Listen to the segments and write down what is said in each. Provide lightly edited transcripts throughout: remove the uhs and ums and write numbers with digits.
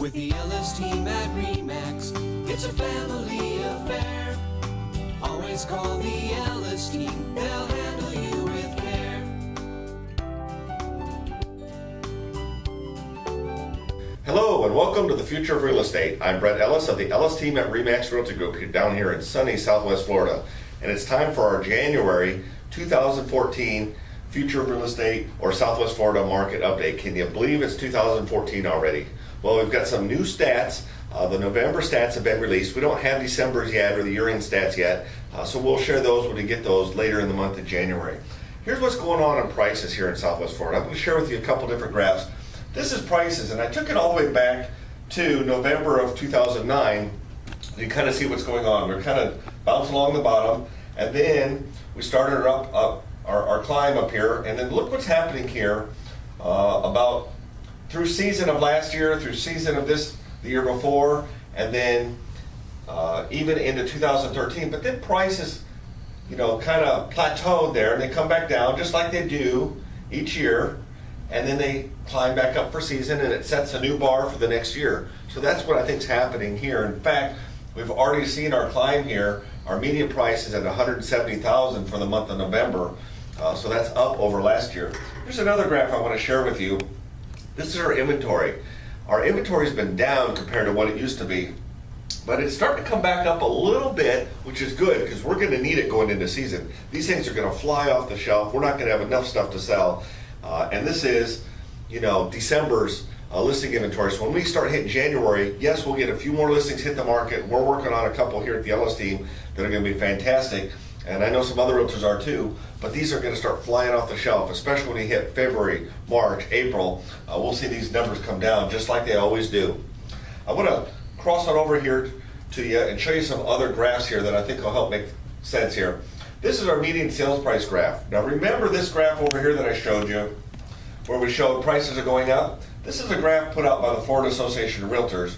with the Ellis team at RE/MAX. It's a family affair. Always call the Ellis team, they'll handle you with care. Hello and welcome to the Future of Real Estate. I'm Brett Ellis of the Ellis team at RE/MAX Realty Group down here in sunny Southwest Florida. And it's time for our January 2014 Future of Real Estate or Southwest Florida Market Update. Can you believe it's 2014 already? Well, we've got some new stats. The November stats have been released. We don't have December's yet or the year-end stats yet, so we'll share those when we get those later in the month of January. Here's what's going on in prices here in Southwest Florida. I'm going to share with you a couple different graphs. This is prices, and I took it all the way back to November of 2009. You kind of see what's going on. We're kind of bounced along the bottom, and then we started up our climb up here, and then look what's happening here about through season of last year, through season of the year before, and then even into 2013. But then prices, kind of plateaued there, and they come back down just like they do each year, and then they climb back up for season, and it sets a new bar for the next year. So that's what I think is happening here. In fact, we've already seen our climb here. Our median price is at $170,000 for the month of November, so that's up over last year. Here's another graph I want to share with you. This is our inventory. Our inventory has been down compared to what it used to be, but it's starting to come back up a little bit, which is good because we're going to need it going into season. These things are going to fly off the shelf. We're not going to have enough stuff to sell, and this is, December's listing inventory. So when we start hitting January, yes, we'll get a few more listings hit the market. We're working on a couple here at the Ellis team that are going to be fantastic, and I know some other realtors are too, but these are going to start flying off the shelf, especially when you hit February, March, April. We'll see these numbers come down just like they always do. I want to cross on over here to you and show you some other graphs here that I think will help make sense here. This is our median sales price graph. Now remember this graph over here that I showed you where we showed prices are going up? This is a graph put out by the Florida Association of Realtors,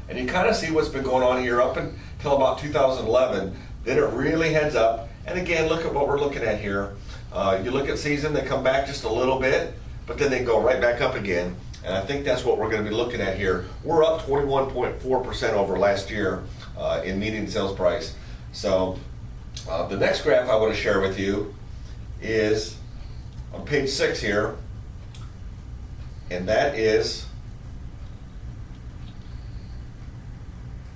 and you kind of see what's been going on here up until about 2011. Then it really heads up, and again, look at what we're looking at here. You look at season, they come back just a little bit, but then they go right back up again, and I think that's what we're going to be looking at here. We're up 21.4% over last year in median sales price. So the next graph I want to share with you is on page 6 here, and that is,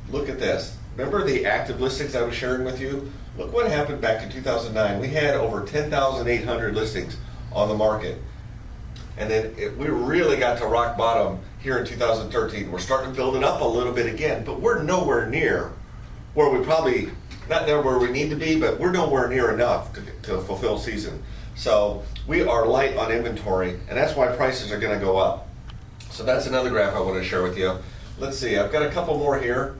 look at this. Remember the active listings I was sharing with you? Look what happened back in 2009. We had over 10,800 listings on the market. And then we really got to rock bottom here in 2013. We're starting to build it up a little bit again, but we're nowhere near where we probably, not there where we need to be, but we're nowhere near enough to fulfill season. So we are light on inventory, and that's why prices are going to go up. So that's another graph I want to share with you. Let's see, I've got a couple more here.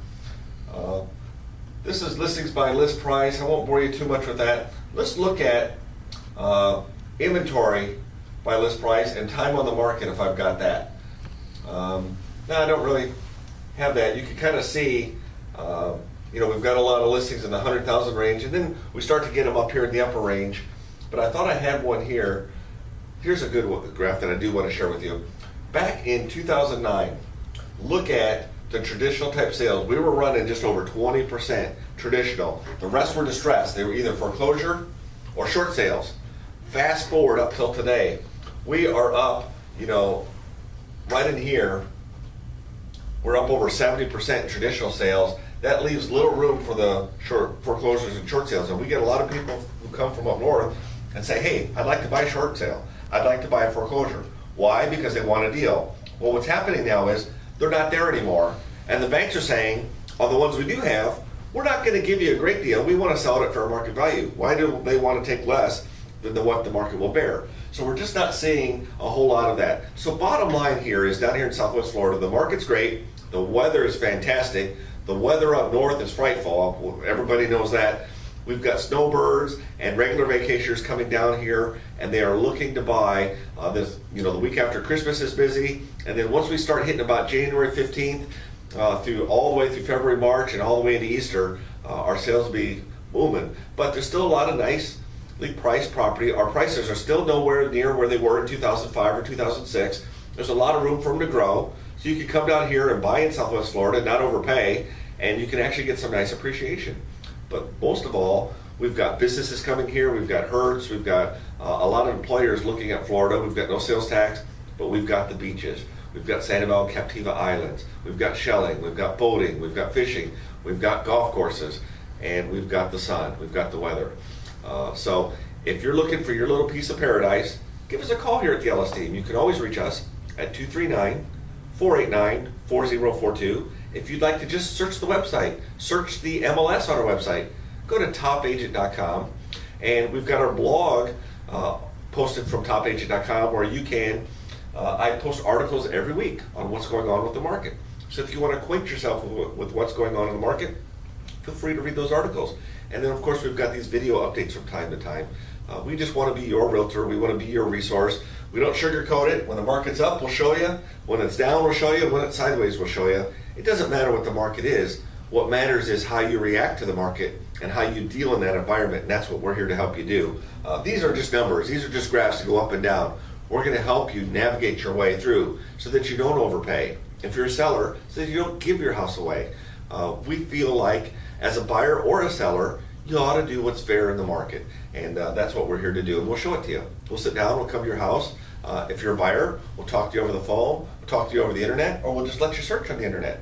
This is listings by list price. I won't bore you too much with that. Let's look at inventory by list price and time on the market if I've got that. No, I don't really have that. You can kind of see, we've got a lot of listings in the 100,000 range, and then we start to get them up here in the upper range. But I thought I had one here. Here's a good graph that I do want to share with you. Back in 2009, look at the traditional type sales. We were running just over 20% traditional. The rest were distressed. They were either foreclosure or short sales. Fast forward up till today, we are up, right in here, we're up over 70% in traditional sales. That leaves little room for the short foreclosures and short sales. And we get a lot of people who come from up north and say, hey, I'd like to buy a short sale. I'd like to buy a foreclosure. Why? Because they want a deal. Well, what's happening now is they're not there anymore. And the banks are saying, on the ones we do have, we're not going to give you a great deal. We want to sell it at fair market value. Why do they want to take less than what the market will bear? So we're just not seeing a whole lot of that. So bottom line here is down here in Southwest Florida, the market's great. The weather is fantastic. The weather up north is frightful. Everybody knows that. We've got snowbirds and regular vacationers coming down here, and they are looking to buy. The week after Christmas is busy, and then once we start hitting about January 15th, through all the way through February, March, and all the way into Easter, our sales will be booming. But there's still a lot of nicely priced property. Our prices are still nowhere near where they were in 2005 or 2006. There's a lot of room for them to grow. So you can come down here and buy in Southwest Florida, not overpay, and you can actually get some nice appreciation. But most of all, we've got businesses coming here, we've got herds, we've got a lot of employers looking at Florida, we've got no sales tax, but we've got the beaches. We've got Sanibel and Captiva Islands, we've got shelling, we've got boating, we've got fishing, we've got golf courses, and we've got the sun, we've got the weather. So if you're looking for your little piece of paradise, give us a call here at the Ellis team. You can always reach us at 239-489-4042. If you'd like to just search the website, search the MLS on our website, go to topagent.com, and we've got our blog posted from topagent.com where you can, I post articles every week on what's going on with the market. So if you want to acquaint yourself with what's going on in the market, feel free to read those articles. And then of course we've got these video updates from time to time. We just want to be your realtor, we want to be your resource. We don't sugarcoat it. When the market's up, we'll show you. When it's down, we'll show you. When it's sideways, we'll show you. It doesn't matter what the market is. What matters is how you react to the market and how you deal in that environment, and that's what we're here to help you do. These are just numbers. These are just graphs that go up and down. We're going to help you navigate your way through so that you don't overpay. If you're a seller, so that you don't give your house away. We feel like as a buyer or a seller, you ought to do what's fair in the market, and that's what we're here to do, and we'll show it to you. We'll sit down, we'll come to your house. If you're a buyer, we'll talk to you over the phone, we'll talk to you over the internet, or we'll just let you search on the internet.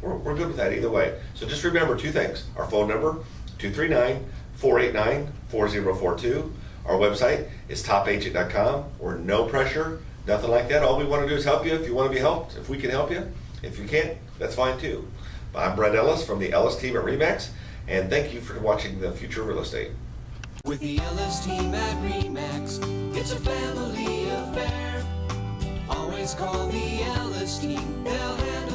We're good with that either way. So just remember two things. Our phone number, 239-489-4042. Our website is topagent.com. We're no pressure, nothing like that. All we want to do is help you if you want to be helped. If we can help you. If you can't, that's fine too. I'm Brett Ellis from the Ellis team at RE/MAX, and thank you for watching The Future of Real Estate. With the Ellis team at RE/MAX, it's a family affair. Always call the Ellis team, they'll handle